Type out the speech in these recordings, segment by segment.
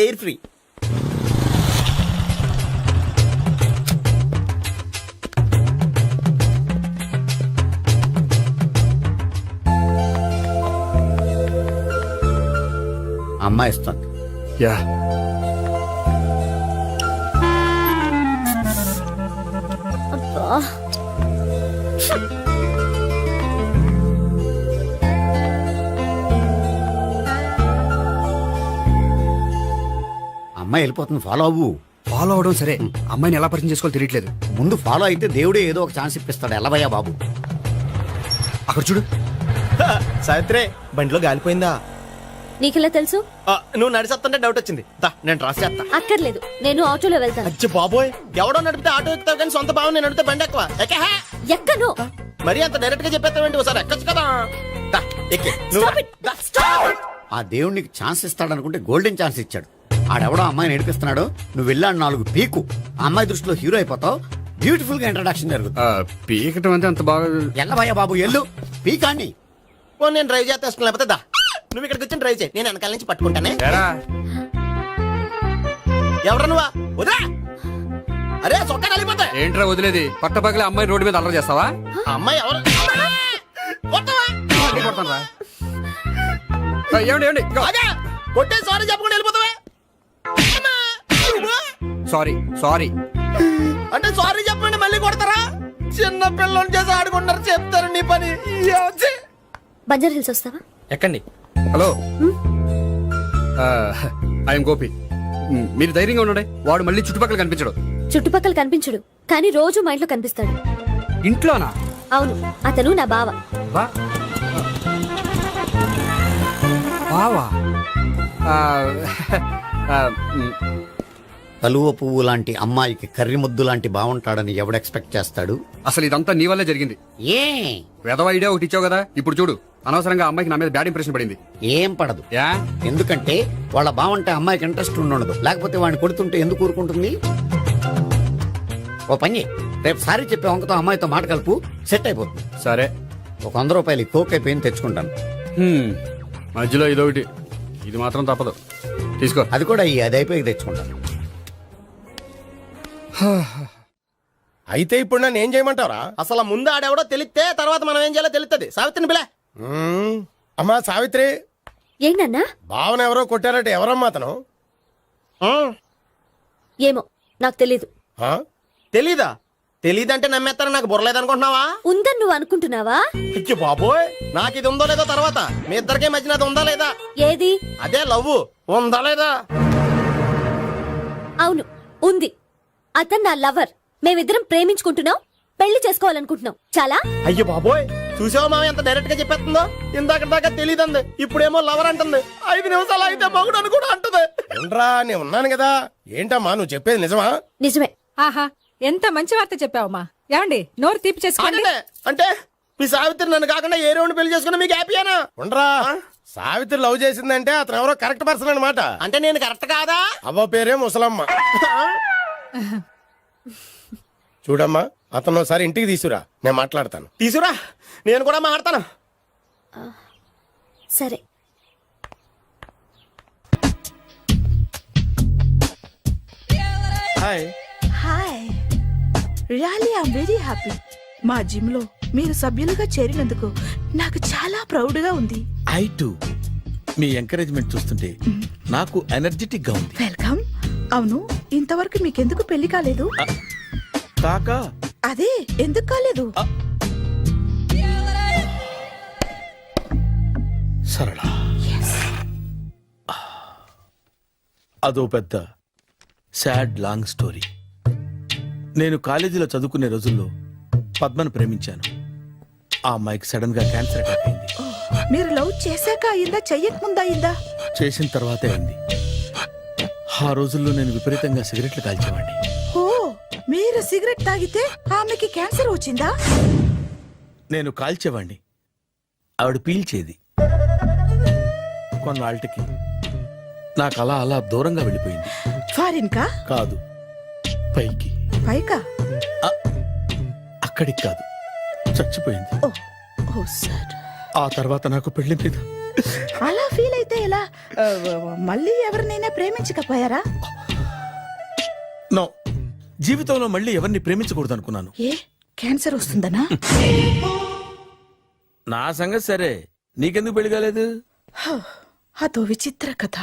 Air free. అమ్మాయి ఇస్తుంది. Yeah అబ్బా అమ్మాయి వెళ్ళిపోతుంది, ఫాలో అవ్వు. ఫాలో అవడం సరే, అమ్మాయిని ఎలా పరిచయం చేసుకోవాలో తెలియట్లేదు. ముందు ఫాలో అయితే దేవుడే ఏదో ఒక ఛాన్స్ ఇప్పిస్తాడు. ఎలవయ్యా బాబు. అక్కడ చూడు. సావిత్రి బండిలో గాలిపోయిందా? నీకెలా తెలుసు? నువ్వు నడిచేస్తుంటే డౌట్ వచ్చింది. నేను ట్రాస్ చేస్తా. అక్కర్లేదు, నేను ఆటోలో వెళ్తాను. అచ్చి బాబోయ్, ఎవడో నడిపితే ఆటో ఎక్కుతావు కానీ సొంత భావం నేను నడిపితే బండి ఎక్కువ. ఎక్కను. మరి అంత డైరెక్ట్ గా చెప్పేస్తావేంటి? ఒకసారి ఎక్కొచ్చు కదా. ఎక్కే Stop it. Stop. ఆ దేవుడికి ఛాన్స్ ఇస్తాడు అనుకుంటే గోల్డెన్ ఛాన్స్ ఇచ్చాడు. ఆడెవడో అమ్మాయిని నడిపిస్తున్నాడు, నువ్వు వెళ్ళాడు 4 పీకు. ఆ అమ్మాయి దృష్టిలో హీరో అయిపోతావు. బ్యూటిఫుల్ గా ఇంట్రడక్షన్ జరుగుతుంది. పీకటం అంటే అంత బాగా. ఎల్లవయ్యా బాబు, ఎల్లు పీకాన్ని. నేను డ్రైవ్ చేస్తాను, లేకపోతే దా నువ్వు ఇక్కడికి వచ్చి డ్రైవ్ చేయి, నేను వెనకాల నుంచి పట్టుకుంటానే. ఎవరు నువ్వా? వదిలా. అరే చొక్కా కలిపోతా. ఏంట్రా వదిలేది? పట్టపగలే అమ్మాయి రోడ్డు మీద అల్లరి చేస్తావా? అమ్మాయి ఎవరు? ఏమండి కొట్టే సారీ చెప్పకుండా వెళ్ళిపోతావా? సారీ సారీ అంటే సారీ చెప్పండి మళ్ళీ కొడతారా? చిన్న పిల్లలు చేసి ఆడుకుంటారు, చెప్తారు నీ పని. బంజారా హిల్స్ వస్తావా? ఎక్కండి. Hello, I'm Gopi. మీరు ధైర్యంగా ఉండండి. వాడు మళ్ళీ చుట్టుపక్కల కనిపించడు. చుట్టుపక్కల కనిపించడు, కానీ రోజు మా ఇంట్లో కనిపిస్తాడు. ఇంట్లోనా? అవును, అతను నా బావ. బావా? కలువ పువ్వు లాంటి అమ్మాయికి కర్రి ముద్దు లాంటి బాగుంటాడని ఎవడు ఎక్స్పెక్ట్ చేస్తాడు? అసలు ఇదంతా నీ వల్లే జరిగింది. ఏ వెధవ ఐడియా ఒకటి ఇచ్చావు కదా, ఇప్పుడు చూడు. అనవసరంగా అమ్మాయికి నా మీద బ్యాడ్ ఇంప్రెషన్ పడింది. ఏం పడదు. ఎందుకంటే వాళ్ళ బాగుంటే అమ్మాయికి ఇంట్రెస్ట్ ఉండదు. లేకపోతే వాడిని కొడుతుంటే ఎందుకు ఊరుకుంటుంది? ఓ పని, రేపు సారీ చెప్పే వంకతో అమ్మాయితో మాట కలుపు, సెట్ అయిపోతుంది. సరే, ఒక 100 రూపాయలు కోక్ అయిపోయింది, తెచ్చుకుంటాను. మధ్యలో ఇదొకటి, ఇది మాత్రం తప్పదు. తీసుకో. అది కూడా అది అయిపోయి తెచ్చుకుంటాను. అయితే ఇప్పుడు నన్ను ఏం చేయమంటారా? అసలు ముందు ఆడెవడో తెలిస్తే తర్వాత మనం ఏం చేయాలో తెలుస్తుంది. సావిత్రిని పిల్ల. అమ్మా సావిత్రి. ఏంటన్నా? భావన ఎవరో కొట్టారట. ఎవరమ్మా అతను? ఏమో నాకు తెలీదు. తెలీదా? తెలీదంటే నమ్మేస్తారని నాకు బుర్రలేదనుకుంటున్నావా? ఉందని నువ్వు అనుకుంటున్నావా? అయ్యో బాబోయ్, నాకు ఇది ఉందో లేదో తర్వాత. మీ ఇద్దరికే మధ్యన అది ఉందా లేదా? ఏది? అదే లవ్ ఉందా లేదా? అవును, ఉంది. అతను నా లవర్. మేమిద్దరం ప్రేమించుకుంటున్నాం, పెళ్లి చేసుకోవాలనుకుంటున్నాం. చాలా. అయ్యో బాబోయ్, చూసావా మామ ఎంత డైరెక్ట్ గా చెప్పేస్తుందో? ఇందాక దాకా తెలియదండి, ఇప్పుడేమో లవర్ అంటుంది. 5 నిమిషాలు అయితే మగుడు అని కూడా అంటుంది. ఏంట్రా, నేను ఉన్నాను కదా. ఏంటమ్మా నువ్వు చెప్పేది నిజమా? నిజమే. ఆహా, ఎంత మంచి వార్త చెప్పావమ్మా. ఏమండి, నోరు తీపి చేసుకోండి. అంటే మీ సావిత్రి నన్ను కాకుండా ఏ రౌండ్ పెళ్లి చేసుకున్నా మీకు హ్యాపీయేనా? ఉండరా, సావిత్రి లవ్ చేసిందంటే అతను ఎవరో కరెక్ట్ పర్సన్ అనమాట. అంటే నేను కరెక్ట్ కాదా? అవ్వ పేరే ముసలమ్మ. చూడమ్మా, అతను ఒకసారి ఇంటికి తీసుకురా, నేను మాట్లాడతాను. తీసుకురా, నేను కూడా మాట్లాడతాను. సరే. Hi. Hi, really I'm very happy. మా జిమ్ లో మీరు సభ్యులుగా చేరినందుకు నాకు చాలా ప్రౌడ్ గా ఉంది. I to. మీ ఎంకరేజ్మెంట్ చూస్తుంటే నాకు ఎనర్జెటిక్ గా ఉంది. వెల్కమ్. అవును, ఇంతవరకు మీకెందుకు పెళ్లి కాలేదు? కాకా, అదే ఎందుకు కాలేదు? సరళ, అదో పెద్ద సాడ్ లాంగ్ స్టోరీ. నేను కాలేజీలో చదువుకునే రోజుల్లో పద్మను ప్రేమించాను. ఆ అమ్మాయికి సడన్ గా క్యాన్సర్ అటాక్ అయింది. మీరు లవ్ చేశాక అయిందా, చెయ్యక ముందా అయిందా? చేసిన తర్వాతే అయింది. ఆ రోజుల్లో నేను విపరీతంగా సిగరెట్లు కాల్చేవాడిని. ఓ, మీరు సిగరెట్ తాగితే ఆమెకి క్యాన్సర్ వచ్చిందా? నేను కాల్చేవాణ్ణి, ఆవిడ పీల్చేది. కొన్నాళ్ళకి నాకు అలా అలా దూరంగా వెళ్ళిపోయింది. ఫారిన్ కా? కాదు, పైకి. పైకా? అక్కడికి కాదు, చచ్చిపోయింది. ఓ సార్. ఆ తర్వాత నాకు పెళ్లి మీద అలా ఫీల్ అయితే ఎలా? మళ్ళీ ఎవరినైనా ప్రేమించకపోయారా? నో, జీవితంలో మళ్ళీ ఎవరిని ప్రేమించకూడదు అనుకున్నాను. ఏ క్యాన్సర్ వస్తుందనా? నా సంగతి సరే, నీకెందుకు పెళ్లి కాలేదు? హ, అదో విచిత్ర కథ.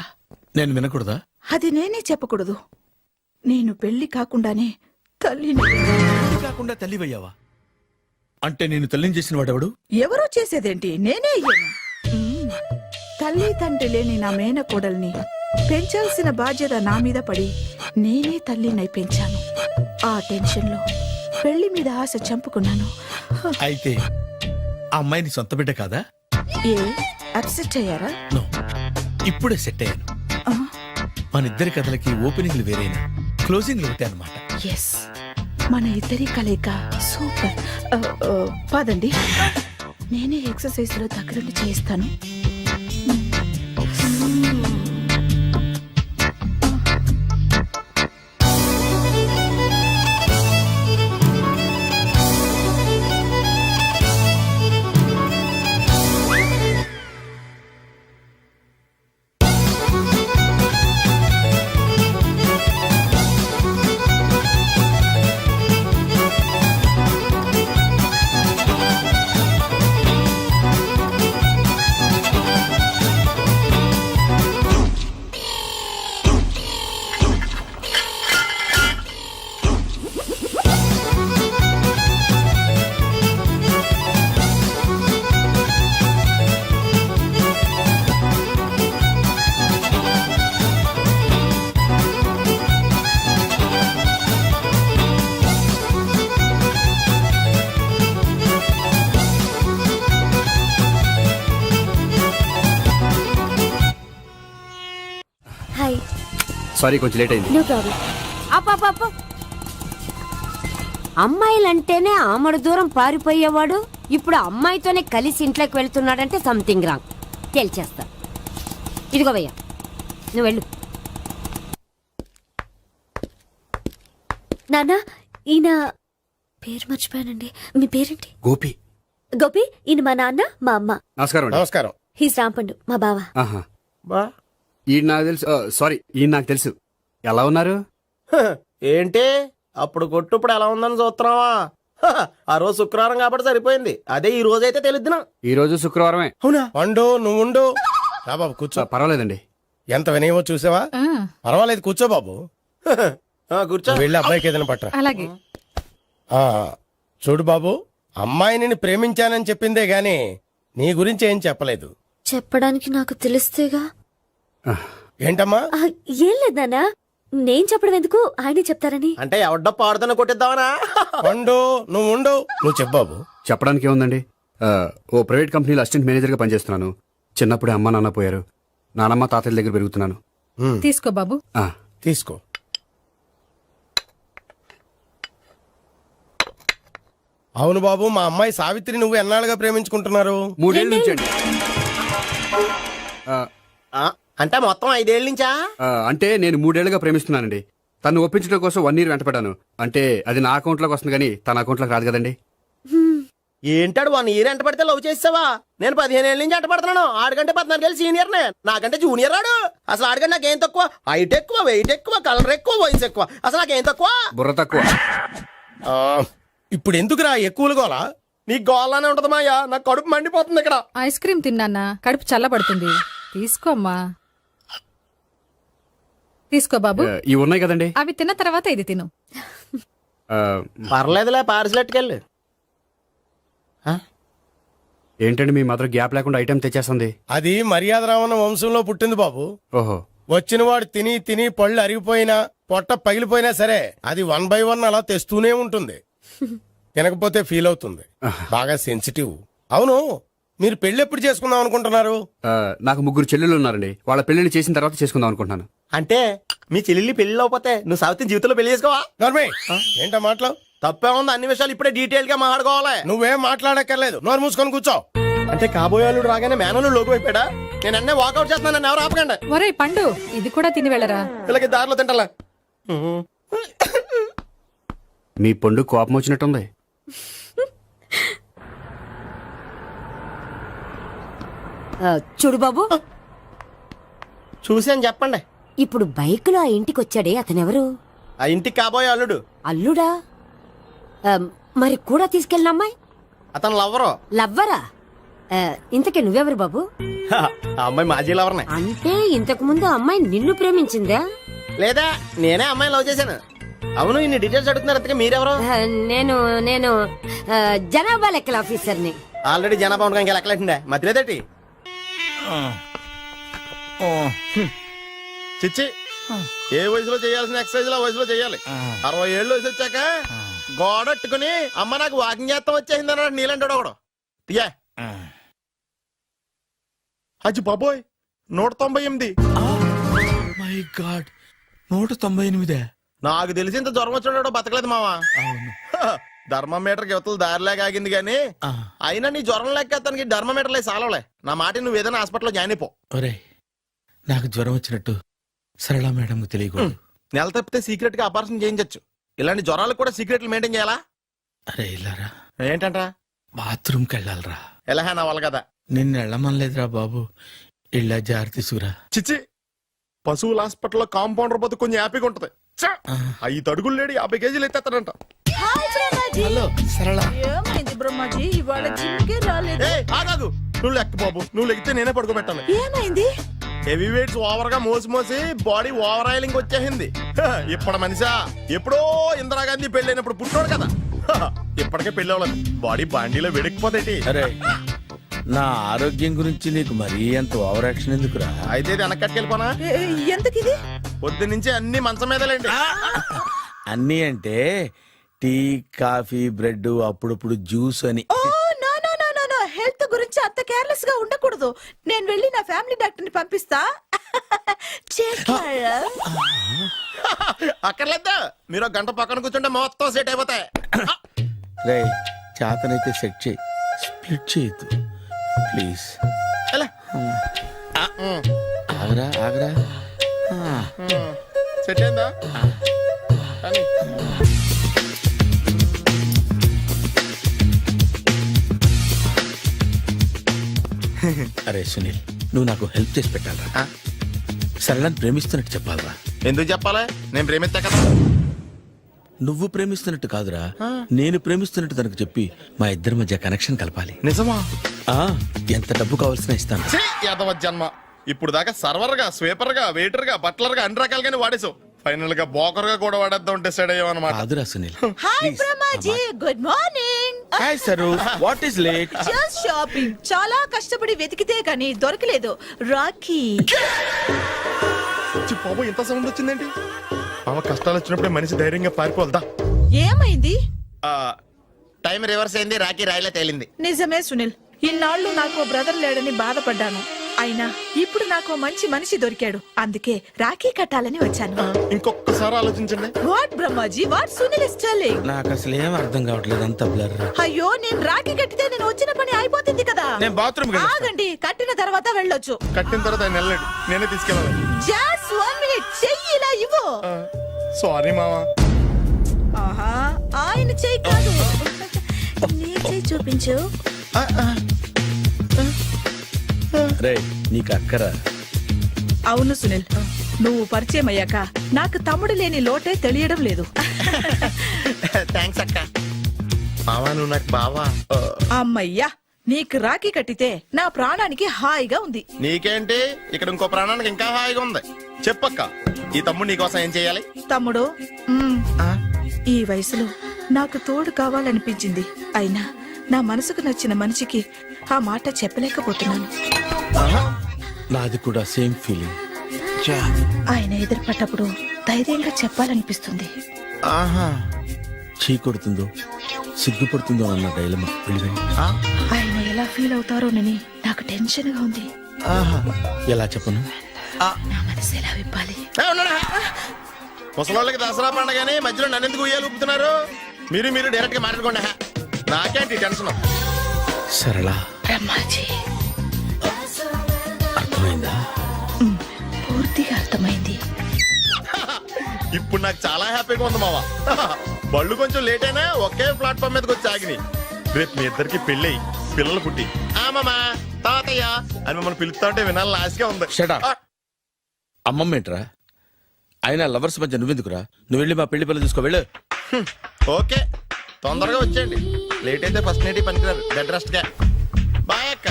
నేను వినకూడదా? అది నేనే చెప్పకూడదు. నేను పెళ్లి కాకుండానే తల్లిని. పెళ్లి కాకుండా తల్లివయ్యావా? అంటే నేను తల్లిని చేసిన వాడెవడు? ఎవరో చేసేదేంటి, నేనే అయ్యాను. తల్లి తండ్రి లేని నా మేనకోడల్ని పెంచాల్సిన బాధ్యత నా మీద పడి నేనే తల్లినై పెంచాను. ఆ టెన్షన్లో పెళ్లి మీద ఆశ చంపుకున్నాను. హ, అయితే ఆ అమ్మాయిని సొంత బిడ్డ కాదా? ఏ అప్సెట్ అయ్యారా? నో, ఇప్పుడే సెట్ అయ్యాను. ఆ, మన ఇద్దరి కథలకి ఓపెనింగ్లు వేరైనా క్లోజింగ్లు ఒకటే అనమాట. ఎస్, మన ఇద్దరి కలయిక సూపర్. పదండి, నేనే ఎక్సర్సైజ్ లో దగ్గరుండి చేస్తాను. హాయ్. సారీ, కొంచెం లేట్ అయింది. No problem. అప్ప అమ్మాయిలంటేనే ఆమడు దూరం పారిపోయేవాడు ఇప్పుడు అమ్మాయితోనే కలిసి ఇంట్లోకి వెళ్తున్నాడంటే సంథింగ్ రాంగ్ తేల్చేస్తా. ఇదిగో భయ్యా, నువ్వు వెళ్ళు. నాన్న, ఈయన పేరు మర్చిపోయానండి. మీ పేరేంటి? గోపి. గోపి, ఈయన మా నాన్న, మా అమ్మ. నమస్కారం అండి. నమస్కారం. హీస్ రాంపండు, మా బావ. ఆహా. బా ఈయన నాకు తెలుసు. సారీ, ఈయన నాకు తెలుసు. ఎలా ఉన్నారు? హ, ఏంటి అప్పుడు కొట్టు ఇప్పుడు ఎలా ఉందని చూస్తున్నావా? హ, ఆ రోజు శుక్రవారం కాబట్టి సరిపోయింది. అదే ఈ రోజు అయితే తెలుద్దిన. ఈ రోజు శుక్రవారమే. అవునా? వండు, నువ్వు ఉండు. రా బాబు కూర్చో. పర్వాలేదండి. ఎంత వినయమో చూసావా? ఆ, పర్వాలేదు, కూర్చో బాబు. కూర్చో. వెళ్ళి అబ్బాయికి ఏదైనా పట్టరా. అలాగే. ఆ, చూడు బాబు, అమ్మాయిని నేను ప్రేమించానని చెప్పిందే గాని నీ గురించి ఏం చెప్పలేదు. చెప్పడానికి నాకు తెలిస్తేగా. ఏంటమ్మా? ఆ, ఏం లేదు నాన్న, నేను చెప్పడం ఎందుకు, ఆయనే చెప్తారని. అంటే ఎవడ్డో పాడుతున్నా కొట్టిద్దామనా? వండు, నువ్వు ఉండు. నువ్వు చెప్పు బాబు. చెప్పడానికి ఏముందండి, ఓ ప్రైవేట్ కంపెనీలో అసిస్టెంట్ మేనేజర్గా పనిచేస్తున్నాను. చిన్నప్పుడే అమ్మ నాన్న పోయారు. నానమ్మ తాతయ్య దగ్గర పెరుగుతున్నాను. తీసుకో బాబు. ఆ, తీసుకో. అవును బాబు, మా అమ్మాయి సావిత్రి నువ్వు ఎన్నాళ్ళుగా ప్రేమించుకుంటున్నారు? 3 ఏళ్ళ నుంచి అండి. అంటే మొత్తం 5 ఏళ్ళ నుంచా? అంటే నేను 3 ఏళ్ళుగా ప్రేమిస్తున్నానండి. తను ఒప్పించడం కోసం 1 year వెంటపడ్డాను. అంటే అది నా అకౌంట్లోకి వస్తుంది కానీ తన అకౌంట్లోకి రాదు కదండి. ఏంటాడు 1 year ఎంట పడితే లవ్ చేసావా? నేను 15 ఏళ్ళ నుంచి ఎంట పడుతున్నాను. ఆడికంటే 14 ఏళ్ళు సీనియర్ నే, నాకంటే జూనియర్ రాడు. అసలు ఆడికంటే నాకేం తక్కువ? హైట్ ఎక్కువ, వెయిట్ ఎక్కువ, కలర్ ఎక్కువ, వయసు ఎక్కువ. అసలు నాకేం తక్కువ? బుర్ర తక్కువ. ఇప్పుడు ఎందుకురా ఎక్కువలు గోలా? నీకు గోలానే ఉంటది మాయా, నాకు కడుపు మండిపోతుంది ఇక్కడ. ఐస్ క్రీమ్ తిన్నానా, కడుపు చల్లబడుతుంది. తీసుకోమ్మా. తీసుకో బాబు. ఇవి ఉన్నాయి కదండి. అవి తిన్న తర్వాత ఇది తిను. పర్లేదులే, పార్సిలెట్కెళ్ళి. ఏంటండి మీ మదర్ గ్యాప్ లేకుండా ఐటెం తెచ్చేస్తుంది? అది మర్యాద రావణ వంశంలో పుట్టింది బాబు. ఓహో. వచ్చిన వాడు తిని తిని పళ్ళు అరిగిపోయినా, పొట్ట పగిలిపోయినా సరే అది 1 by 1 అలా తెస్తూనే ఉంటుంది. తినకపోతే ఫీల్ అవుతుంది. బాగా సెన్సిటివ్. అవును, మీరు పెళ్లి ఎప్పుడు చేసుకుందాం అనుకుంటున్నారు? నాకు 3 చెల్లెళ్ళు ఉన్నారండి. వాళ్ళ పెళ్లిని చేసిన తర్వాత చేసుకుందాం అనుకుంటున్నాను. అంటే మీ చెల్లెల్ని పెళ్లి లేకపోతే నువ్వు సావిత్రి జీవితంలో పెళ్లి చేసుకోవా? ఏంటో మాటలు తప్పే ఉంది. అన్ని విషయాలు ఇప్పుడే డీటెయిల్ గా మాట్లాడుకోవాలి. నువ్వేం మాట్లాడక్కర్లేదు, నోరు మూసుకొని కూర్చో. అంటే కాబోయేవాళ్ళు రాగానే మేనలు లోకి అయిపోయాడా? నేను అన్నీ వాకౌట్ చేస్తున్నాను, నన్ను ఎవరు ఆపకండి. ఒరేయ్ పండు, ఇది కూడా తిని వెళ్ళరా. ఇలాగే దారిలో తింటలా. మీ పండు కోపం వచ్చినట్టుంది. చూడు బాబు, చూసాను చెప్పండి. ఇప్పుడు బైక్ లో ఆ ఇంటికి వచ్చాడే అతనెవరు? ఆ ఇంటికి కాబోయే అల్లుడు. అల్లుడా? మరి కూడా తీసుకెళ్ళిన అమ్మాయి అతను లవ్వరు. లవ్వరా? ఇంతకీ నువ్వెవరు బాబు? ఆ అమ్మాయి మాజీ లవర్నే. అంటే ఇంతకు ముందు అమ్మాయి నిన్ను ప్రేమించిందా? లేదా నేనే అమ్మాయి లవ్ చేశాను. అవును, ఇన్ని డీటెయిల్స్ అడుగుతున్నారు. అంతగా మీరెవరు? నేను నేను జనాభా లెక్కల ఆఫీసర్ని. ఆల్రెడీ జనాభా ఉండగా ఇంకా లెక్కలేటండే మధ్యలేదేటి. చిచ్చి, ఏ వయసులో చేయాల్సిన ఎక్సర్సైజ్ ఆ వయసులో చేయాలి. 60 ఏళ్ళు వయసు వచ్చాక గోడట్టుకుని అమ్మ నాకు వాకింగ్ చేస్తాం వచ్చేసింది అన్నాడు నీలంటాడు ఒకడు. తీయా అచ్చి బాబోయ్, 198. My God, 198. నాకు తెలిసి ఇంత జ్వరం వచ్చాడో బతకలేదు మావా. అవును. ధర్మమీటర్ యువతలు దారిలాగా ఆగింది గానీ అయినా నీ జ్వరం లెక్క అతనికి ధర్మమీటర్లే సాలవలే. నా మాట నువ్వు ఏదైనా హాస్పిటల్లో జాయిన్ అయిపో. ఒరే, నాకు జ్వరం వచ్చినట్టు సరళ మేడం తెలియకూడదు. నెల తప్పితే సీక్రెట్ గా ఆపరేషన్ చేయించచ్చు. ఇలాంటి జ్వరాలకు కూడా సీక్రెట్లు మెయింటైన్ చేయాలా? అరే ఇల్లారా, ఏంటంటా? బాత్రూమ్కి వెళ్ళాలరా. ఎలాహా నా వాళ్ళ కదా. నిన్ను వెళ్ళమనలేదురా బాబు, ఇళ్ళ జారి తీసుకురా. చిచ్చి, పశువుల హాస్పిటల్లో కాంపౌండర్ బతు కొంచెం హ్యాపీగా ఉంటది. 5 అడుగులు లేడి 50 కేజీలు ఎత్తేస్తాడంట. హలో సరళ. ఏమైంది బ్రహ్మాజీ, ఇవాళ జిమ్కే రాలేదు? ఏ ఆగాదు, నువ్వు లెక్క బాబు. నువ్వు లెక్కితే నేనే పడుకోబెట్టాలి. ఏమైంది? హెవీ వెయిట్స్ ఓవర్ గా మోసి బాడీ ఓవర్ ఆయిలింగ్ వచ్చేసింది. ఇప్పుడు మనిషా ఎప్పుడో ఇందిరాగాంధీ పెళ్ళైనప్పుడు పుట్టినోడు కదా. ఇప్పటికే పెళ్ళి అవ్వలేదు, బాడీ బాండీలో వెడికిపోతేటి. అరే, నా ఆరోగ్యం గురించి నీకు మరీ అంత ఓవర్ యాక్షన్ ఎందుకురా? అయితే ఇది వెనకట్టుకెళ్ళిపోనా? ఎందుకిది? పొద్దు నుంచి అన్ని మంచం మీదలేండి. అన్నీ అంటే టీ, కాఫీ, బ్రెడ్, అప్పుడప్పుడు జ్యూస్ అని. Oh no no no no no, health గురించి అంత కేర్లెస్ గా ఉండకూడదు. నేను వెళ్ళి నా ఫ్యామిలీ డాక్టర్ ని పంపిస్తా. అక్కర్లేదు, మీరు ఒక గంట పక్కన కూర్చుంటే మొత్తం సెట్ అయిపోతాయి. రే, చేతనైతే సెట్ చేయి, స్ప్లిట్ చేయొద్దు ప్లీజ్. ఎలా? ఆగరా ఆగరా. సెట్ అయిందా? కానీ అరే సునీల్, నువ్వు నాకు హెల్ప్ చేసి పెట్టాలరా. సరళని ప్రేమిస్తున్నట్టు చెప్పాలరా. ఎందుకు చెప్పాలి? నేను ప్రేమిస్తా కదా. నువ్వు ప్రేమిస్తున్నట్టు కాదురా, నేను ప్రేమిస్తున్నట్టు తనకు చెప్పి మా ఇద్దరి మధ్య కనెక్షన్ కలపాలి. నిజమా? ఎంత డబ్బు కావాల్సిన ఇస్తాను. యాదవ జన్మ. ఇప్పుడు దాకా సర్వర్ గా, స్వీపర్ గా, వెయిటర్ గా, బట్లర్ గా అన్ని రకాలుగానే వాడేసావు. ఫైనల్ గా బోకర్ గా కూడా వాడేద్దాం డిసైడ్ అయ్యావు అనమాట. కాదురా Sunil. Hi Brahmaji, good morning. Hi sir, what is late? Just shopping. చాలా కష్టపడి వెతికితే కానీ దొరకలేదు. రాఖీ. బాబు, ఇంత సౌండ్ వచ్చిందేంటి? మామ కష్టాలు వచ్చినప్పుడే మనిషి ధైర్యంగా పారిపోవద్దా. ఏమైంది? టైం రివర్స్ అయింది, రాఖీ రాయిలా తేలింది. నిజమే సునీల్, ఇన్నాళ్ళు నాకు బ్రదర్ లేడని బాధపడ్డాను. అయినా ఇప్పుడు నాకు మంచి మనిషి దొరికాడు. అందుకే రాఖీ కట్టాలని వచ్చాను. ఇంకొకసారి ఆలోచించండి. What Brahmaji, what Sunil is telling? నాకు అసలు ఏం అర్థం కావట్లేదు, అంత బ్లర్. అయ్యో, నేను రాఖీ కట్టితే నేను వచ్చిన పని అయిపోతుంది కదా. నేను బాత్రూమ్ ఆగండి, కట్టిన తర్వాత వెళ్ళొచ్చు. కట్టిన తర్వాత ఆయన వెళ్ళాడు, నేనే తీసుకెళ్ళాలి. జస్ట్ 1 minute, చెయ్యి ఇలా ఇవ్వు. సారీ మావా. ఆహా, ఆయన చెయ్యి కాదు, నీ చెయ్యి చూపించు. రే, నీకు అక్కరా? అవును సునీల్, నువ్వు పరిచయం అయ్యాక నాకు తమ్ముడు లేని లోటే తెలియడం లేదు. థ్యాంక్స్ అక్క. మావా, నువ్వు నాకు బావా. అమ్మయ్యా, నీకు రాఖీ కట్టితే నా ప్రాణానికి హాయిగా ఉంది. నీకేంటి, ఇక్కడ ఇంకో ప్రాణానికి ఇంకా హాయిగా ఉంది. చెప్పక్క, ఈ తమ్ముడు నీకోసం ఏం చేయాలి? తమ్ముడు, ఈ వయసులో నాకు తోడు కావాలనిపించింది. అయినా నా మనసుకు నచ్చిన మనిషికి ఆ మాట చెప్పలేకపోతున్నాను. నాది కూడా సేమ్ ఫీలింగ్. ఆయన ఎదురుపడ్డప్పుడు ధైర్యంగా చెప్పాలనిపిస్తుంది. చీ కొడుతుందో సిగ్గుపడుతుందో అన్న డైలమా. ఆయన ఎలా ఫీల్ అవుతారోనని నాకు టెన్షన్ గా ఉంది. ఎలా చెప్పను? నా మనసు ఎలా విప్పాలి? ముసలోళ్ళకి దసరా పండగని మధ్యలో నన్ను ఎందుకు ఉయ్యాలు ఊపుతున్నారు? మీరు డైరెక్ట్ గా మాట్లాడుకోండి. నాకేంటి టెన్షన్? సరళ, బ్రహ్మాజీ, అర్థమైందా? పూర్తిగా అర్థమైంది. ఇప్పుడు నాకు చాలా హ్యాపీగా ఉంది మావా. బళ్ళు కొంచెం లేట్ అయినా ఒకే ప్లాట్ఫామ్ మీదకి వచ్చి ఆగినాయి. రేపు మీ ఇద్దరికి పెళ్ళి పిల్లలు పుట్టి మామా తాతయ్య అని మమ్మల్ని పిలుస్తా ఉంటే వినాలి లాస్ట్గా ఉంది. Shut up. అమ్మమ్మ ఏంట్రా? అయినా లవర్స్ మధ్య నువ్వెందుకురా? నువ్వు వెళ్ళి మా పెళ్లి పిల్లలు చూసుకో వెళ్ళు. ఓకే, తొందరగా వచ్చేయండి. లేట్ అయితే ఫస్ట్ నైట్ పనికిరారు. బెడ్ రెస్ట్ గా. బాయ్ అక్క.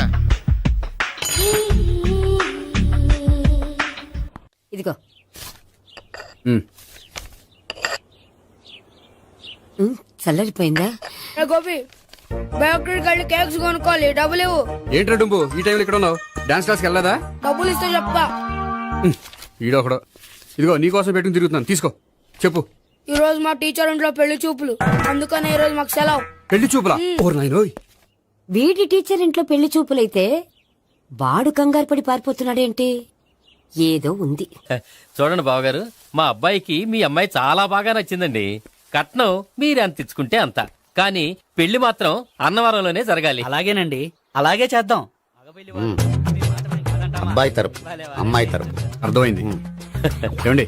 ఇదిగో చల్లరిపోయిందా? గోపి బేకరీకి వెళ్ళి కేక్స్ కొనుక్కోవాలి, డబ్బులు ఇవ్వు. ఏంట్రా డుంబు ఈ టైంలో ఇక్కడ ఉన్నావు? డాన్స్ క్లాస్కి వెళ్ళదా? డబ్బులు ఇస్తే చెప్తా. ఈడొకడు. ఇదిగో నీకోసం పెట్టుకుని తిరుగుతున్నాను, తీసుకో. చెప్పు. ఈ రోజు మా టీచర్ ఇంట్లో పెళ్లి చూపులు, అందుకనే ఈ రోజు మాకు సెలవు. పెళ్లి చూపులా? ఓర్ నాయనోయ్. వీడి టీచర్ ఇంట్లో పెళ్లి చూపులైతే వాడు కంగారు పడి పారిపోతున్నాడేంటి? ఏదో ఉంది. చూడండి బావగారు, మా అబ్బాయికి మీ అమ్మాయి చాలా బాగా నచ్చిందండి. కట్నం మీరు ఎంత ఇచ్చుకుంటే అంత, కానీ పెళ్లి మాత్రం అన్నవరంలోనే జరగాలి. అలాగేనండి, అలాగే చేద్దాం. అబ్బాయి తరపు అమ్మాయి తరపు. అర్థమైంది. ఏమండి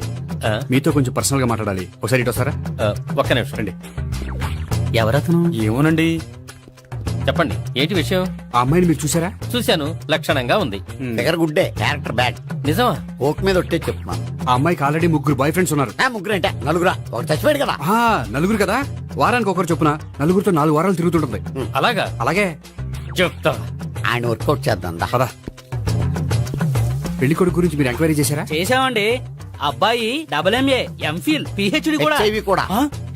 మీతో కొంచెం పర్సనల్ గా మాట్లాడాలి, ఒకసారి ఇటు వస్తారా? ఒక్క నిమిషం రండి. ఎవరతను? ఏమోనండి. చెప్పండి, ఏంటి విషయం? ఆ అమ్మాయిని మీరు చూసారా? చూశాను, లక్షణంగా ఉంది. ఫిగర్ గుడ్డే, క్యారెక్టర్ బ్యాడ్. నిజమా? ఓక్ మీద ఒట్టే చెప్తున్నాను. ఆ అమ్మాయికి ఆల్రెడీ 3 బాయ్ ఫ్రెండ్స్ ఉన్నారు. ముగ్గురు అంటే నలుగురా? ఒకటి చచ్చిపోయాడు కదా. నలుగురు కదా, వారానికి ఒకరు చొప్పున నలుగురితో 4 వారాలు తిరుగుతుంటుంది. అలాగా? అలాగే చెప్తా. ఆయన వర్కౌట్ చేద్దాం దా. పదా. పెళ్లి కొడుకు గురించి మీరు ఎంక్వైరీ చేశారా? చేశామండి. అబ్బాయి MA, MPhil, PhD కూడా. HIV కూడా.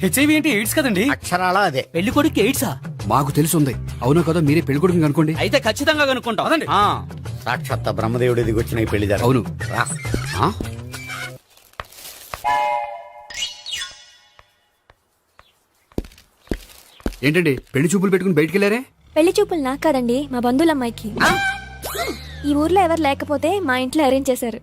HIV ఏంటి? ఎయిడ్స్ కదండి. అక్షరాలా అదే. పెళ్లి కొడుకు ఎయిడ్సా? మాకు తెలుసుంది. అవునో కదా, మీరే పెళ్లి కొడుకుని కనుకోండి. అయితే ఖచ్చితంగా కనుక్కుంటాం. అదండి. సాక్షాత్ బ్రహ్మదేవుడి దిగి వచ్చిన ఈ పెళ్లి జరగదు. అవును. రా. ఆ? ఏంటండి పెళ్లి చూపులు పెట్టుకుని బయటికి వెళ్ళారే? పెళ్లి చూపులు నాకు కాదండి, మా బంధువుల అమ్మాయికి. ఈ ఊర్లో ఎవరు లేకపోతే మా ఇంట్లో అరేంజ్ చేశారు.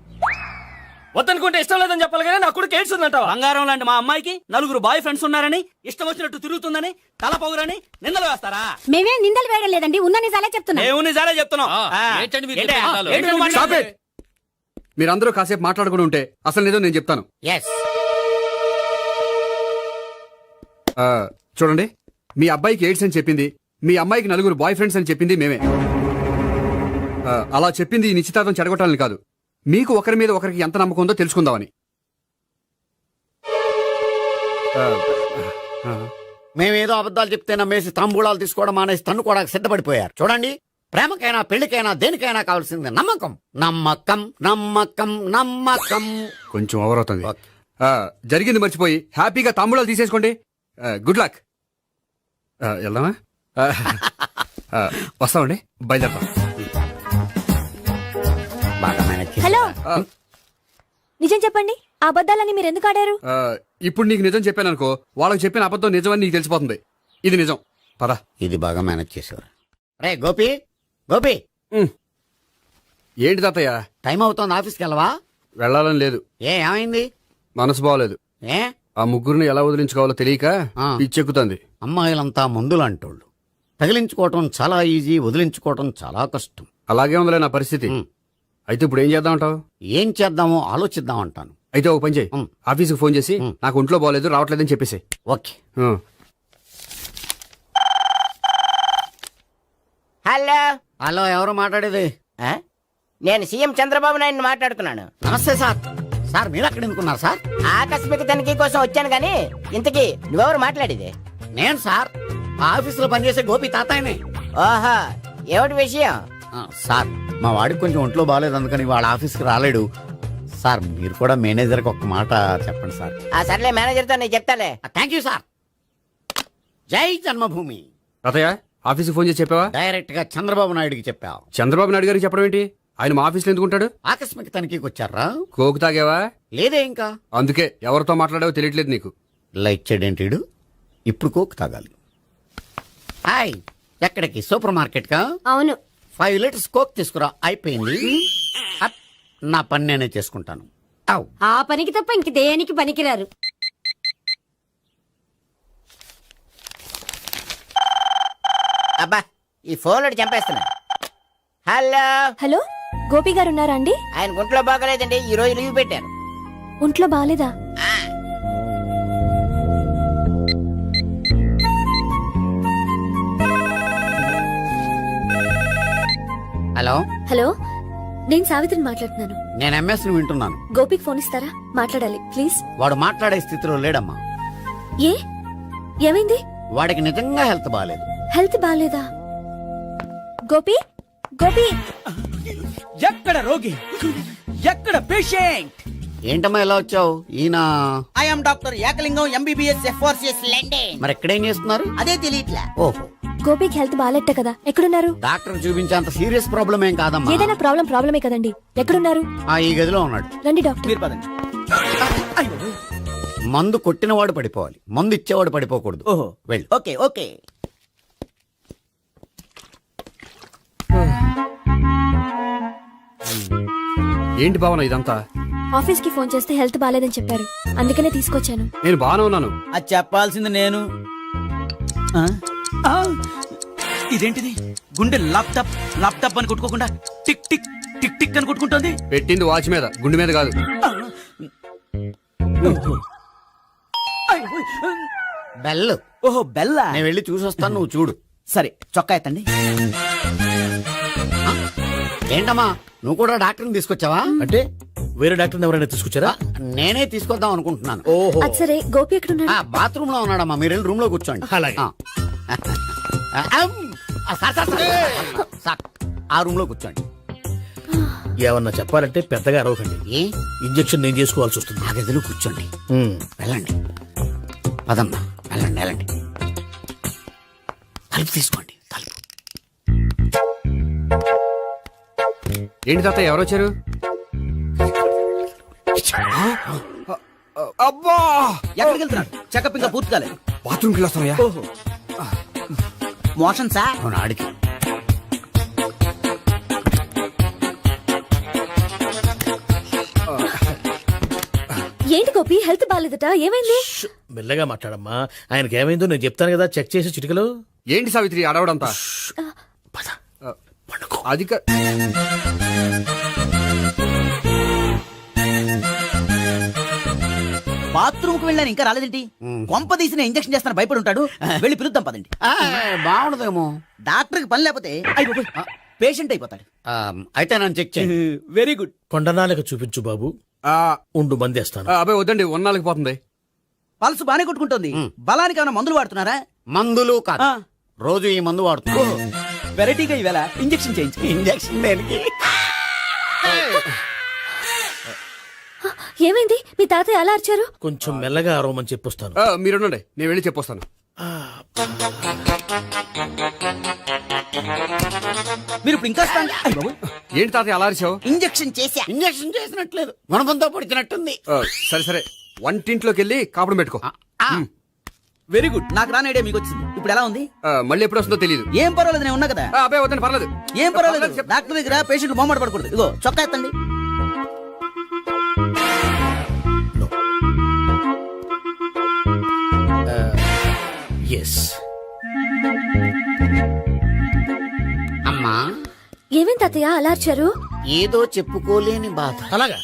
వద్దనుకుంటే ఇష్టం లేదని చెప్పాలి కానీ నా కొడుకు ఎయిడ్స్ ఉందంటావా? బంగారం లాంటి మా అమ్మాయికి 4 బాయ్ ఫ్రెండ్స్ ఉన్నారని, ఇష్టం వచ్చినట్టు తిరుగుతుందని, తల పౌరని నిందలు వేస్తారా? మేమేం నిందలు వేయడం లేదండి, ఉన్న నిజాలే చెప్తున్నా. మేము నిజాలే చెప్తున్నాం. ఏంటండి మీరు ఏంటి? చెప్పే నిజాలు? ఏంటి నువ్వు Stop మాట్లాడేది? it. మీరందరూ కాసేపు మాట్లాడుకుని ఉంటే అసలు నిజం నేను చెప్తాను. Yes. చూడండి, మీ అబ్బాయికి ఎయిడ్స్ అని చెప్పింది, మీ అమ్మాయికి 4 బాయ్ ఫ్రెండ్స్ అని చెప్పింది మేమే. అలా చెప్పింది ఈ నిశ్చితార్థం చెడగొట్టాలని కాదు, మీకు ఒకరి మీద ఒకరికి ఎంత నమ్మకం ఉందో తెలుసుకుందామని. మేమేదో అబద్ధాలు చెప్తే నమ్మేసి తాంబూలాలు తీసుకోవడం మానేసి తన్నుకోవడానికి సిద్ధపడిపోయారు. చూడండి, ప్రేమకైనా పెళ్లికైనా దేనికైనా కావాల్సింది నమ్మకం. నమ్మకం నమ్మకం నమ్మకం. కొంచెం ఓవర్ అవుతుంది. జరిగింది మర్చిపోయి హ్యాపీగా తాంబూలాలు తీసేసుకోండి. Good luck. వెళ్దామా? వస్తామండి, బయలుదేరతాం. బాగా మేనేజ్ చేశారు. హలో, నిజం చెప్పండి, ఆ అబద్ధాలని మీరు ఎందుకు ఆడారు? ఇప్పుడు నీకు నిజం చెప్పాను అనుకో, వాళ్ళకి చెప్పిన అబద్ధం నిజమని నీకు తెలిసిపోతుంది. ఇది నిజం. పద. ఇది బాగా మేనేజ్ చేసేవారు. రే గోపి, గోపి, ఏంటి తాతయ్య? టైం అవుతోంది, ఆఫీస్కి వెళ్ళవా? వెళ్ళాలని లేదు. ఏమైంది? మనసు బాగోలేదు. ఏ ఆ ముగ్గురిని ఎలా వదిలించుకోవాలో తెలియక పిచ్చెక్కుతుంది. అమ్మాయిలంతా మందులాంటోళ్ళు. తగిలించుకోవటం చాలా ఈజీ, వదిలించుకోవటం చాలా కష్టం. అలాగే ఉందిలే నా పరిస్థితి. అయితే ఇప్పుడు ఏం చేద్దామంటావు? ఏం చేద్దామో ఆలోచిద్దామంటాను. అయితే ఒక పని చేయి, ఆఫీస్కి ఫోన్ చేసి నాకు ఒంట్లో బాగోలేదు రావట్లేదని చెప్పేసి. ఓకే. హలో హలో, ఎవరు మాట్లాడేది? నేను సీఎం చంద్రబాబు నాయుడు మాట్లాడుతున్నాను. నమస్తే సార్. సార్ మీరు అక్కడ ఎందుకున్నారు సార్? ఆకస్మిక తనిఖీ కోసం వచ్చాను గానీ ఇంతకీ నువ్వెవరు మాట్లాడేది? నేను సార్, ఆ ఆఫీసులో పనిచేసే గోపి తాతాయనే. ఓహో, ఏమిటి విషయం? సార్, మా వాడికి కొంచెం ఒంట్లో బాగాలేదు, అందుకని వాళ్ళ ఆఫీస్కి రాలేడు. సార్ మీరు కూడా మేనేజర్కి ఒక మాట చెప్పండి సార్. సర్లే, మేనేజర్తో నేను చెప్తాలే. Thank you sir. జై జన్మభూమి. తాతయ్య, ఆఫీస్కి ఫోన్ చేసి చెప్పావా? డైరెక్ట్ గా చంద్రబాబు నాయుడుకి చెప్పావు. చంద్రబాబు నాయుడు గారికి చెప్పడం ఏంటి? ఆయన మా ఆఫీస్లో ఎందుకుంటాడు? ఆకస్మిక తనిఖీకి వచ్చారా? కోకు తాగేవా? లేదే ఇంకా. అందుకే ఎవరితో మాట్లాడావో తెలియట్లేదు నీకు. లైట్ చేయడేంటిడు? ఇప్పుడు కోక్ తాగాలి. హాయ్, ఎక్కడికి? సూపర్ మార్కెట్ కా? అవును. 5 లీటర్స్ కోక్ తీసుకురా. అయిపోయింది. అప్, నా పని నేనే చేసుకుంటాను. అవ్. ఆ పనికి తప్ప ఇంక దేనికి పనికిరారు. అబ్బా, ఈ ఫోన్ లో చంపేస్తున్నా. హలో హలో, గోపి గారు ఉన్నారా అండి? ఆయన గుంట్లో బాగలేదండి, ఈ రోజు లీవ్ పెట్టారు. ఒంట్లో బాగాలేదా? హలో, హలో, నేను సావిత్రిని మాట్లాడుతున్నాను. నేను ఎంఎస్ ని వింటున్నాను. గోపికి ఫోన్ ఇస్తారా? మాట్లాడాలి ప్లీజ్. వాడు మాట్లాడే స్థితిలో లేడమ్మా. ఏ ఏమైంది? వాడికి నిజంగా హెల్త్ బాగాలేదు. హెల్త్ బాగాలేదా? గోపి, గోపి, ఎక్కడ రోగి, ఎక్కడ పేషెంట్? ఏంటమ్మా ఎలా వచ్చావు? ఈయన I'm doctor Ekalingam MBBS FRCS London. మరి ఎక్కడేం చేస్తున్నారు? అదే తెలియట్లా. ఓహో, గోపికి హెల్త్ బాగాలెట్ట కదా, ఎక్కడున్నారు? డాక్టర్ చూపించేంత సీరియస్ ప్రాబ్లం ఏం కాదమ్మా. ఏదైనా ప్రాబ్లమే కదండి. ఎక్కడున్నారు? ఈ గదిలో ఉన్నాడు. రండి డాక్టర్. మీరు పదండి. మందు కొట్టినవాడు పడిపోవాలి, మందు ఇచ్చేవాడు పడిపోకూడదు. ఓహో, వెళ్ళు. Okay okay. ఏంటి భావన ఇదంతా? ఆఫీస్ కి ఫోన్ చేస్తే హెల్త్ బాగాలేదని చెప్పారు, అందుకనే తీసుకొచ్చాను. నేను బాగానే ఉన్నాను. అది చెప్పాల్సింది నేను. ఆ? ఆ! ఇదేంటిది? గుండె ల్యాప్టాప్ ల్యాప్టాప్ అని కొట్టుకోకుండా టిక్ టిక్ టిక్ టిక్ అని కొట్టుకుంటోంది. పెట్టింది వాచ్ మీద, గుండె మీద కాదు. బెల్. ఓహో, బెల్లా. నేను వెళ్ళి చూసొస్తాను, నువ్వు చూడు. సరే, చొక్కా ఎత్తండి. ఏంటమ్మా, నువ్వు కూడా డాక్టర్ని తీసుకొచ్చావా? అంటే వేరే డాక్టర్ ఎవరైనా తీసుకొచ్చారా? నేనే తీసుకొద్దాం అనుకుంటున్నాను. ఓహో, అది సరే, గోపి ఎక్కడున్నాడు? బాత్రూమ్ లో ఉన్నాడమ్మా, మీరు వెళ్ళి రూమ్ లో కూర్చోండి. అలాగే. సార్, ఆ రూమ్ లో కూర్చోండి. ఏమన్నా చెప్పాలంటే పెద్దగా అరవకండి. ఏ ఇంజెక్షన్ నేను చేసుకోవాల్సి వస్తుంది. ఆ గదిలో కూర్చోండి. వెళ్ళండి, పదమ్మా, వెళ్ళండి వెళ్ళండి. తలుపు తీసుకోండి, తలుపు. ఏంటి తాత, ఎవరు వచ్చారు? అబ్బా, ఎక్కడికి వెళ్తున్నాడు? చెకప్ ఇంకా పూర్తి కాలేదు. బాత్రూమ్కి వెళ్ళొస్తానయ్యా. ఓహో, మోషన్ సార్. అవును, ఆడికి. ఏంటి గోపి, హెల్త్ బాగాలేదట, ఏమైంది? మెల్లగా మాట్లాడమ్మా. ఆయనకి ఏమైందో నేను చెప్తాను కదా, చెక్ చేసి చిటికలు. ఏంటి సావిత్రి అడవడంతా? అది బాత్రూమ్ కు వెళ్ళాను, ఇంకా రాలేదేంటి? కొంప తీసిన ఇంజక్షన్ చేస్తాను భయపడి ఉంటాడు. వెళ్ళి పిలుద్దాం పదండి. బాగుండదేమో. డాక్టర్ కి పని లేకపోతే పేషెంట్ అయిపోతాడు. అయితే నన్ను చెక్ చేయి. Very good. కొండనాలకు చూపించు బాబు. ఉండు, మందేస్తాను. అబ్బాయి వద్దండి, ఉన్నాళ్ళకి పోతుంది. పల్స్ బానే కొట్టుకుంటుంది. బలానికి ఏమైనా మందులు వాడుతున్నారా? మందులు కాదు, రోజు ఈ మందు వాడుతున్నా. వెరైటీగా ఈవేళ ఇంజక్షన్ చేయించు. ఇంజక్షన్ దేనికి? ఏమైంది? మీ తాతయ్య అలా అరిచారు? కొంచెం మెల్లగా అరవమని చెప్పొస్తాను. మీరుండండి, నేను వెళ్ళి చెప్పొస్తాను. మీరు ఇప్పుడు ఇంకా ఏంటి తాతయ్య అలా అరిచావు? ఇంజక్షన్ చేశా. ఇంజక్షన్ చేసినట్లేదు, గుణపంతో పొడిచినట్టుంది. సరే సరే, వంటింట్లోకి వెళ్ళి కాపురం పెట్టుకో. Very good. నాకు రాని ఐడియా మీకు వచ్చింది. ఇప్పుడు ఎలా ఉంది? మళ్ళీ ఎప్పుడు వస్తుందో తెలియదు. ఏం పర్వాలేదు, నేను ఉన్నా కదా. అబ్బాయి వద్దండి, పర్లేదు. ఏం పర్వాలేదు. డాక్టర్ దగ్గర పేషెంట్ మొహమాట పడకూడదు. ఇగో చొక్కా ఎత్తండి. ఎస్. అమ్మా, ఏమేం తాతయ్య అలా అరిచారు? ఏదో చెప్పుకోలేని బాధ. అలాగా,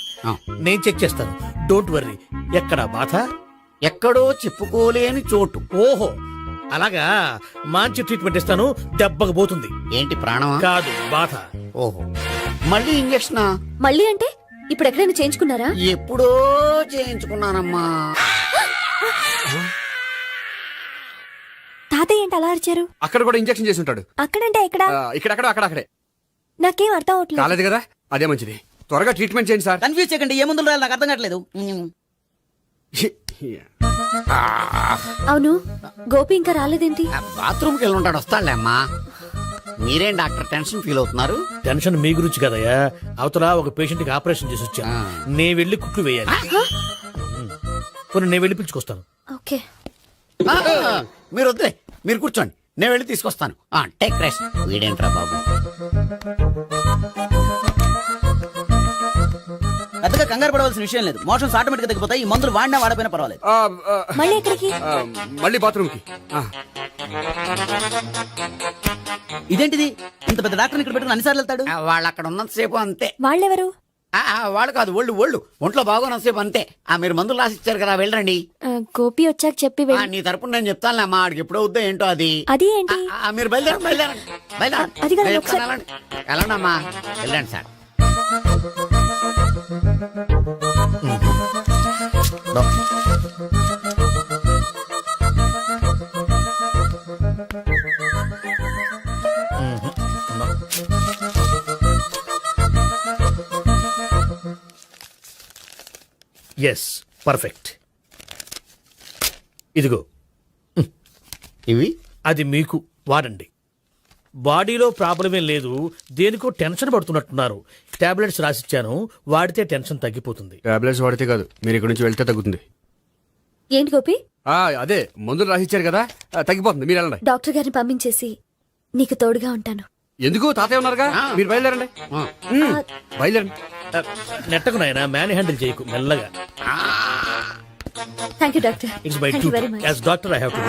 నేను చెక్ చేస్తాను. Don't worry. ఎక్కడ బాధ? ఎక్కడో చెప్పుకోలేని చోటు. ఓహో, అలాగా. మంచి ట్రీట్మెంట్ ఇస్తాను, దెబ్బకు పోతుంది. ఏంటి, ప్రాణమా? కాదు, బాధ. ఓహో, మళ్ళీ ఇంజక్షనా? మళ్ళీ అంటే ఇప్పుడు ఎక్కడైనా చేయించుకున్నారా? ఎప్పుడో చేయించుకున్నానమ్మా. తాతయ్య ఏంటి అలా అరిచారు? అక్కడ కూడా ఇంజక్షన్ చేసి ఉంటాడు. అక్కడంటే ఎక్కడ? ఇక్కడక్కడ అక్కడే. నాకేం అర్థం అవట్లేదు. కాలేదు కదా, అదే మంచిది. త్వరగా ట్రీట్మెంట్ చేయండి సార్. కన్ఫ్యూజ్ చేయకండి. ఏ మందులు రాయాలి నాకు అర్థం కావట్లేదు. అవును, గోపి ఇంకా రాలేదేంటి? బాత్రూమ్కి వెళ్ళి ఉంటాడు, వస్తాడులే అమ్మా. మీరేం డాక్టర్ టెన్షన్ ఫీల్ అవుతున్నారు? టెన్షన్ మీ గురించి కదయ్యా. అవతల ఒక పేషెంట్ కి ఆపరేషన్ చేసి వచ్చా. నేను వెళ్ళి కుట్లు వేయాలి. నేను వెళ్ళి పిలుచుకొస్తాను. ఓకే, మీరు వద్దే, మీరు కూర్చోండి, నేను వెళ్ళి తీసుకొస్తాను. Take rest. వీడేంట్రా బాబు, పెద్దగా కంగారు పడవలసిన విషయం లేదు. మోషన్స్ ఆటోమేటిక్ గా తగ్గిపోతాయి. ఈ మందులు వాడినా వాడపోయినా పర్వాలేదు. మళ్ళీ ఎక్కడికి? మళ్ళీ బాత్రూమ్కి. ఇదేంటిది? ఇంత పెద్ద డాక్టర్ ఇక్కడ పెట్టుకుని అన్నిసార్లు వెళ్తాడు? వాళ్ళు అక్కడ ఉన్నంతసేపు అంతే. వాళ్ళెవరు? వాళ్ళు కాదు ఒళ్ళు ఒంట్లో బాగోనసేపు అంతే. మీరు మందులు రాసిచ్చారు కదా, వెళ్ళండి. గోపి వచ్చాక చెప్పి నీ తరపున నేను చెప్తానులే అమ్మా, ఆడికి ఎప్పుడో వద్దో ఏంటో అది. అది ఏంటి? మీరు బయలుదేరండి. అది కాదు, నేను ఒకసారి- చెప్తాను, వెళ్ళండి అమ్మా, వెళ్ళండి సార్. Yes, perfect. ఇదిగో ఇవి అది మీకు వాడండి. బాడీలో ప్రాబ్లం ఏం లేదు, దేనికో టెన్షన్ పడుతున్నట్టున్నారు. టాబ్లెట్స్ రాసిచ్చాను, వాడితే టెన్షన్ తగ్గిపోతుంది. టాబ్లెట్స్ వాడితే కాదు, మీరు ఇక్కడ నుంచి వెళ్తే తగ్గుతుంది. ఏంటి గోపి? అదే మందులు రాసిచ్చారు కదా, తగ్గిపోతుంది. మీరు వెళ్ళండి. డాక్టర్ గారిని పంపించేసి నీకు తోడుగా ఉంటాను. ఎందుకు? తాతయ్య ఉన్నారుగా, మీరు బయలుదేరండి. బయలుదేరండి. నెట్టకు నాయనా, మ్యాన్ హ్యాండిల్ చేయకు, మెల్లగా. Thank you doctor. It's my thank you very much. As doctor I have to.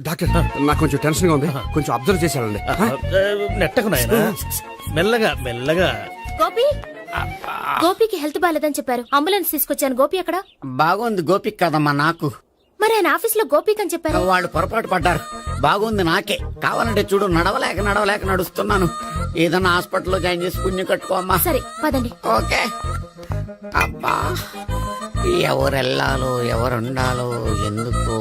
Doctor, నాకు కొంచెం టెన్షన్ గా ఉంది, కొంచెం అబ్జర్వ్ చేశానండి. నెట్టకు నాయనా, మెల్లగా మెల్లగా. గోపి, గోపికి హెల్త్ బాగాలేదని చెప్పారు, అంబులెన్స్ తీసుకొచ్చాను. గోపి అక్కడ? బాగుంది గోపిక్ కదమ్మా నాకు. మరి ఆయన ఆఫీస్ లో గోపిక్ అని చెప్పారు. వాళ్ళు పొరపాటు పడ్డారు. బాగుంది నాకే. కావాలంటే చూడు, నడవలేక నడుస్తున్నాను. ఏదన్నా హాస్పిటల్లో జాయిన్ చేసి పుణ్యం కట్టుకోమ్మా. సరే పదండి. ఓకే. అబ్బా, ఎవరెళ్ళాలో ఎవరుండాలో ఎందుకు.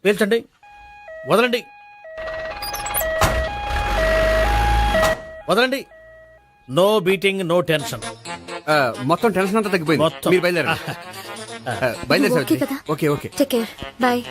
పేల్చండి, వదలండి, వదలండి. No beating, no tension. మొత్తం టెన్షన్ అంతా తగ్గిపోయింది. మొత్తం. మీరు బయలుదేరండి. బయలుదేరి ఓకే కదా? Okay okay. Take care, bye.